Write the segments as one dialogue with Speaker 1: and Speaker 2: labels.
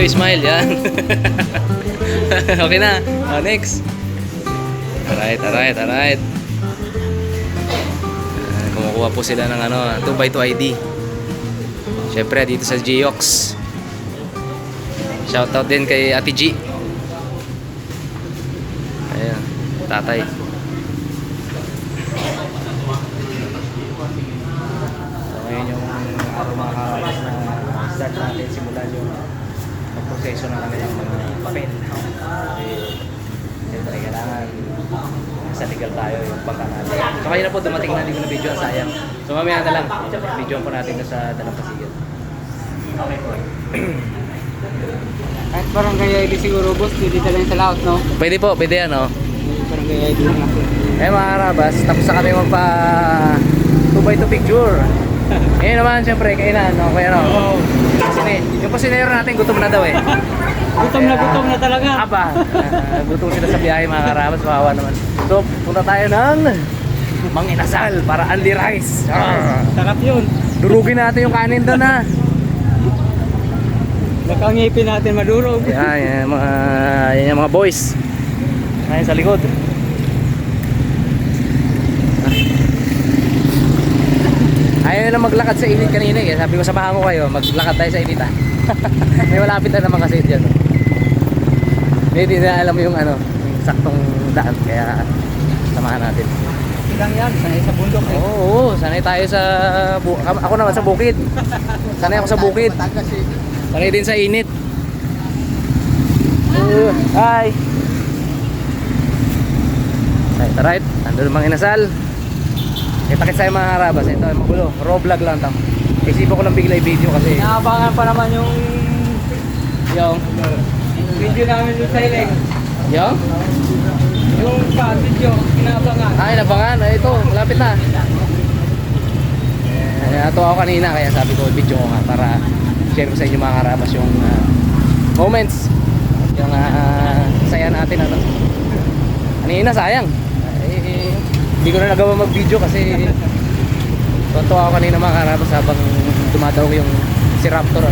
Speaker 1: smile, yan. Okay na. Next. Alright. Kumukuha po sila ng 2x2 ID. Siyempre, dito sa Geox. Shoutout din kay Ate G. Ayan, tatay. So, ngayon yung araw mga karalas na start natin simulan yung proseso ng kanilang mga papel. Kasi, siyempre, kailangan sa legal tayo yung pagka natin. So, kaya na po dumating na, hindi ko na video, sayang. So, mamaya na lang. Video po natin na sa Dalampasigan. Okay po.
Speaker 2: Kahit barangay ID siguro boss, pwede talaga sa lahat, no?
Speaker 1: Pwede po, pwede yan, no?
Speaker 2: Barangay ID lang ako.
Speaker 1: Mga karabas, tapos na kami magpa 2x2 picture. Ngayon naman, syempre, kainan, no? Kaya no? Yung pasinero natin, gutom na daw eh.
Speaker 2: Gutom na talaga.
Speaker 1: Aba, gutom sila sa biyahe mga karabas, kawawa naman. So, punta tayo ng Mang Inasal para only rice.
Speaker 2: Sarap yun.
Speaker 1: Durugin natin yung kanin doon ha.
Speaker 2: Baka ang ngipin natin madurog.
Speaker 1: Yan yung mga boys. Ayun sa likod. Ayaw na maglakad sa init kanina eh. Sabi ko samahan ko kayo, maglakad tayo sa init ha. May malapit na naman kasi dyan. Hindi na alam yung yung saktong daan. Kaya samahan natin.
Speaker 2: Lang yan, sanay sa bundok eh.
Speaker 1: Oo, sanay tayo sa ako naman sa bukid. Sanay ako sa bukid. Sanay din sa init. Hi. Right. Nandun Mang Inasal. Kita-kit sa'yo mga karabas. Ito ay magulo. Raw vlog lang tam. Isipan ko lang bigla i-video kasi
Speaker 2: Naabangan pa naman yung video namin doon sa Ileg.
Speaker 1: yung
Speaker 2: Yung video, inaabangan.
Speaker 1: ay nabangan. Ito, malapit na. Natuwa ako kanina kaya sabi ko video ko nga para share ko sa inyo mga karabas yung moments. Yung saya natin kanina sayang. Hindi ko na nagawa mag-video kasi tuwa ako kanina mga karabas habang dumadaw yung si Raptor.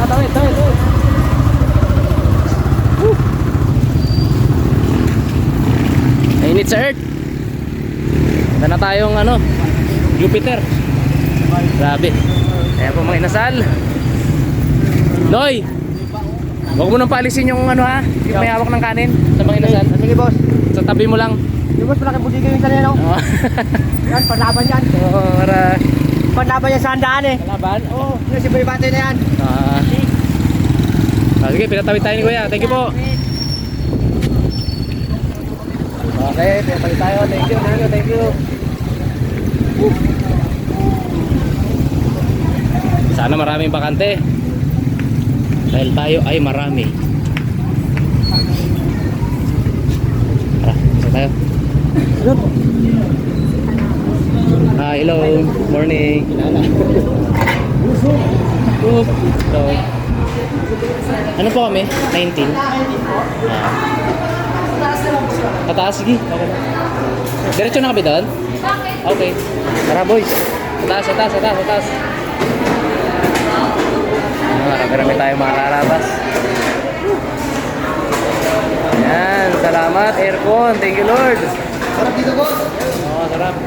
Speaker 1: Tawid. Init sa Earth. Ito na tayong Jupiter. Grabe. Kaya po Mang Inasal. Noy! Huwag mo nang paalisin yung yung may hawak ng kanin sa Mang Inasal.
Speaker 2: Sige boss.
Speaker 1: Sa tabi mo lang.
Speaker 2: Yung boss, malaki budiga yung kanina, no? Yan, panlaban yan.
Speaker 1: Para
Speaker 2: Panlaban yan sa handaan eh.
Speaker 1: kalaban.
Speaker 2: Oo, yung si Boy Bate na yan.
Speaker 1: Sige, pinatawid tayo ni Kuya. Thank you po. Okay, pinatawid tayo. Thank you. Sana maraming bakante. Dahil tayo ay marami. Tara, isa tayo. Hello, morning. So, ano po kami? 19. Tataas, sige. Diretso na kami doon? Okay. Tara boys. Tataas. Marami tayo mga karabas. Ayan, salamat aircon. Thank you Lord.
Speaker 2: Sarap dito boss.
Speaker 1: Oo, sarap.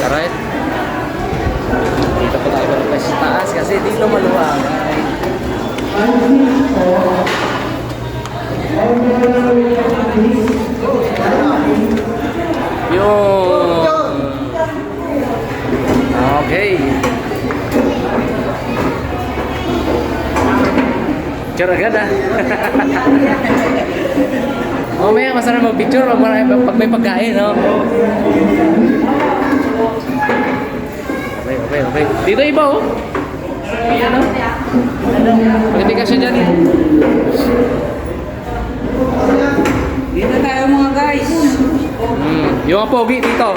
Speaker 1: Alright. Dito po tayo sa taas kasi dito maluwag. Yun. Okay. Picture agad Mamaya masarap mag-picture pag may pagkain, no? Okay. Dito iba, oh. Ayan, oh. Pwede ka siya dyan, eh.
Speaker 2: Dito tayo mga guys.
Speaker 1: Yung mga pogi dito.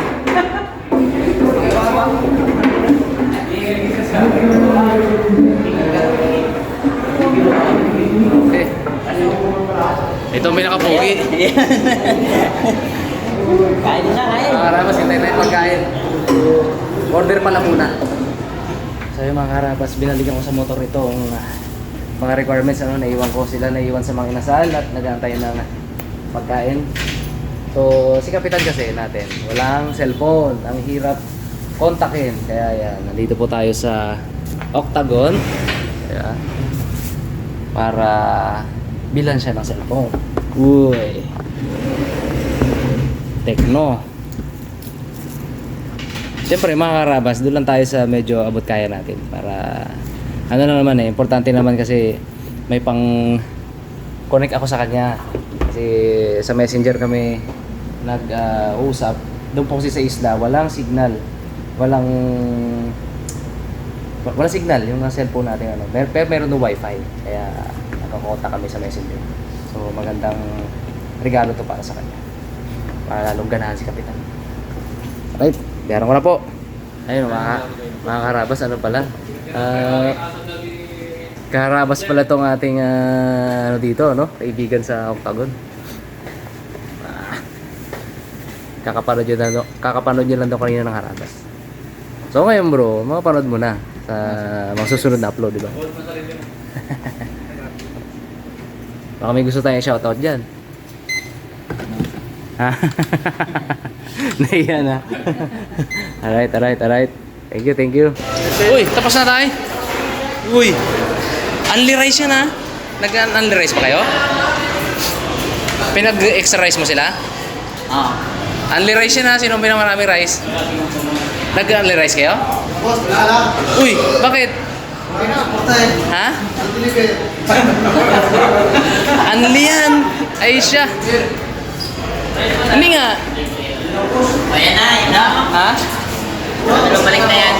Speaker 1: Okay. Ito may nakapogi.
Speaker 2: Kain na, kain.
Speaker 1: Para mas hintay na yung pagkain. Order pala muna. So yung mga karabas, binalikan ko sa motor itong mga requirements, ano, naiwan ko sila, naiwan sa mga inasal at nag-aantay ng pagkain. So si Kapitan kasi natin, walang cellphone, ang hirap kontakin. Kaya yan, nandito po tayo sa Octagon. Kaya, para bilan siya ng cellphone. Uy. Tecno. Siyempre mga karabas, doon lang tayo sa medyo abot kaya natin. Para, ano na naman importante naman kasi may pang connect ako sa kanya. Kasi sa messenger kami nag-usap. Doon po kasi sa isla, walang signal. Walang signal yung cellphone natin, ano. Pero meron ng wifi. Kaya nakakontak kami sa messenger. So magandang regalo to para sa kanya. Para lalong ganahan si Kapitan. Right, bayaran ko na po. Ayun mga karabas, ano pala? Karabas pala tong ating ano dito, no? Kaibigan sa Octagon. Kakapanood nyo lang daw kanina ng karabas. So ngayon bro, mapapanood mo na sa mga susunod na upload, di ba? Baka may gusto tayong shoutout dyan. Ha? Naiya na. Alright. Thank you. Uy, tapos na tayo. Uy, unli rice yan ha. Nag-unli rice pa kayo? Pinag-extra rice mo sila? Unli rice yan ha. Sino maraming rice? Nag-unli rice kayo? Uy, bakit? Ha? Unli yan. Ay siya. Hindi nga.
Speaker 3: Ayan na.
Speaker 1: Ha?
Speaker 3: Balik na yan.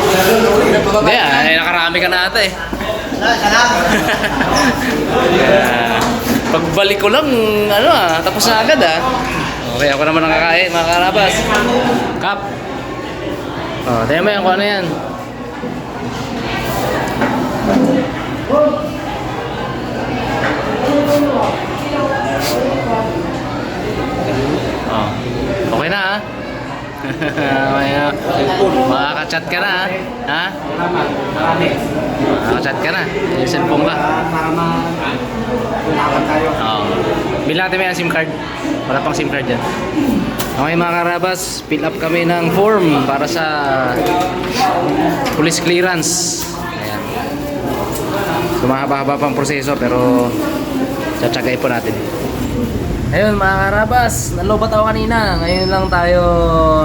Speaker 1: Hindi ay nakarami ka na ata eh. Pagbalik ko lang, tapos na agad Okay, ako naman ang kakain, mga karabas. Kap. Tayo mo yan kung ano yan. Okay na ha? Makaka-chat ka na ha? Makaka-chat ka na. Yung cellphone ka. Bilang natin may SIM card. Wala pang SIM card dyan. Okay mga karabas, fill up kami ng form para sa police clearance. Ayan. So mahaba-haba pang proseso pero tsatsagay po natin. Ayun mga karabas, nalobat ako kanina. Ngayon lang tayo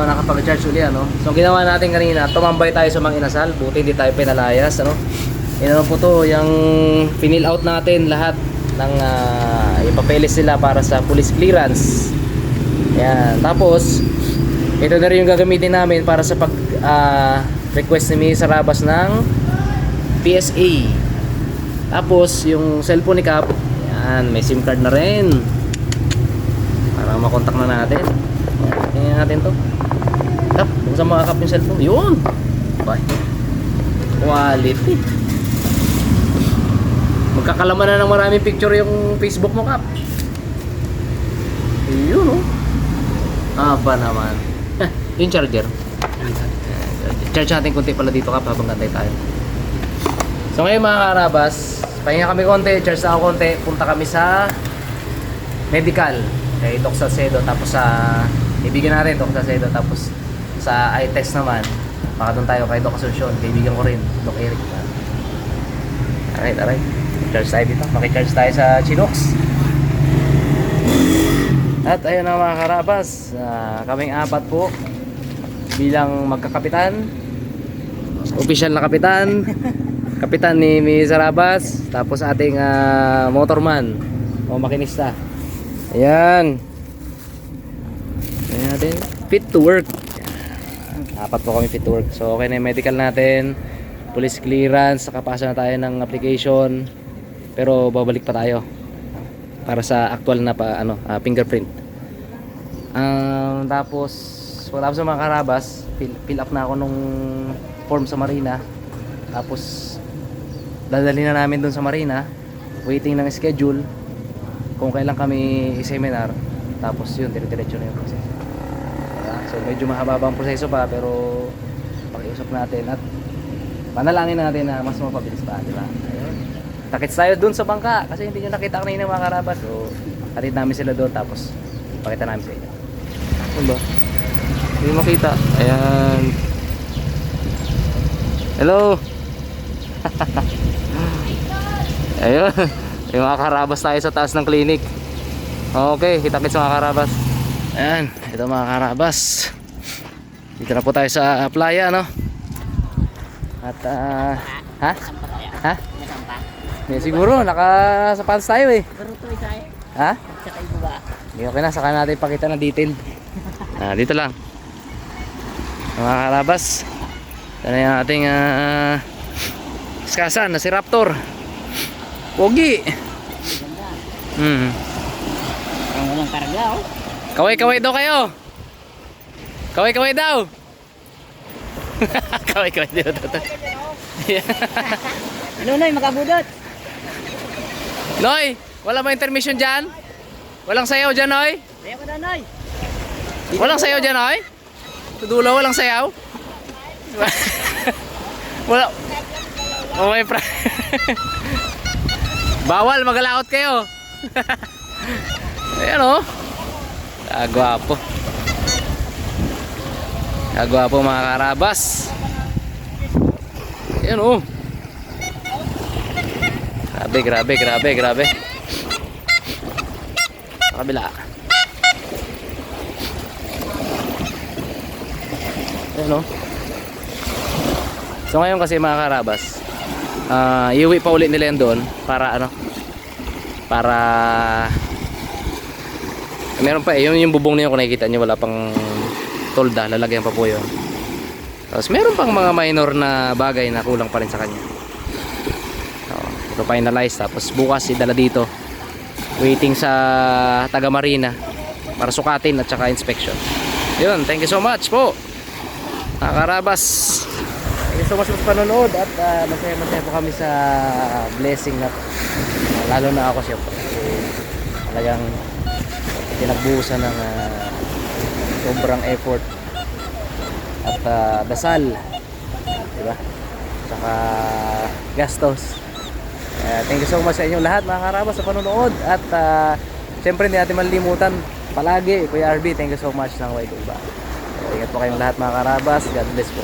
Speaker 1: nakapag-charge uli, ano. So ginawa natin kanina, tumambay tayo sa mga inasal. Buti hindi tayo pinalayas, ano. Yan po to, yung pinil out natin lahat ng yung papeles nila para sa police clearance. Yan, tapos ito na rin yung gagamitin namin para sa pag request ni Miss Sarabas ng PSA. Tapos yung cellphone ni Cap, yan, may SIM card na rin. Para makontak na natin. Tingnan natin to. Kap, buksan mga Kap yung cellphone. Yun! Bye. Quality. Magkakalaman na ng maraming picture yung Facebook mo, Kap. Yun, oh. Aba naman. Yung charger. Charge natin konti pala dito, Kap, habang gantay tayo. So ngayon mga karabas, pahinga kami konti, charge na ako konti. Punta kami sa medical kay Doc Salcedo, tapos sa ibigin natin Doc Salcedo, tapos sa eye test naman baka doon tayo kay Doc Asuncion, kaibigan ko rin Doc Eric. Alright, charge tayo dito, makicharge tayo sa Chinox. At ayun na mga karabas, kaming apat po bilang magkakapitan, official na kapitan. Kapitan ni Miss Sarabas, tapos ating motorman o makinista. Ayan. Ayan natin. Fit to work. Apat po kami fit to work. So okay na yung medical natin. Police clearance. Nakapasa na tayo ng application. Pero babalik pa tayo. Para sa actual na fingerprint. Tapos sa mga karabas, fill up na ako nung form sa Marina. Tapos dadalhin na namin dun sa Marina. Waiting ng schedule kung kailan kami i-seminar. Tapos yun, dire-diretso na yung proseso. So medyo mahaba ang proseso pa, pero usap natin at panalangin natin na mas mapabilis pa, di ba? Ayun. Takits tayo dun sa bangka kasi hindi nyo nakita kanina mga karabas. So, hatid namin sila doon tapos pakita namin sa inyo. Ano ba? Hindi makita. Ayan. Hello. Ayun. Yung mga karabas tayo sa taas ng clinic. Okay, kita-kits mga karabas. Ayan, ito mga karabas. Dito na po tayo sa playa, no? At, ha? Ha? May siguro, nakasapatos tayo eh. Ha? Hindi, okay na, saka natin ipakita ng detail. Dito lang. Mga karabas. Ito na yung ating iskasan na si Raptor. Pogi.
Speaker 3: Ang walang karga, oh.
Speaker 1: Kaway-kaway daw kayo. Kaway-kaway daw. Kaway-kaway daw.
Speaker 3: Ano, Noy, makabudot?
Speaker 1: Noy, wala ba intermission dyan? Walang sayaw dyan, Noy?
Speaker 3: Sayaw ka na, Noy.
Speaker 1: Walang sayaw dyan, Noy? Sa dulo, walang sayaw? Wala. Oh, may bawal, magalakot kayo. Ayan o. Gwapo. Gwapo mga karabas. Ayan o. Grabe. Sa kabila. Ayan o. So ngayon kasi mga karabas, iuwi pa ulit nila yan doon para ano, para meron pa eh, yung bubong niyo kung nakikita nyo wala pang tolda, lalagyan pa po yun. Tapos meron pang mga minor na bagay na kulang pa rin sa kanya. So, finalize, tapos bukas idala dito, waiting sa taga Marina para sukatin at saka inspection. Yun, thank you so much po mga karabas. Thank you so much sa panonood at masaya po kami sa blessing na lalo na ako siyempre talagang pinagbuhusan ng sobrang effort at dasal, diba? Saka gastos. Thank you so much sa inyong lahat mga karabas sa panonood at siyempre hindi natin malilimutan palagi Kuya RB, thank you so much ng Way Iba. Ingat po kayong lahat mga karabas, God bless po.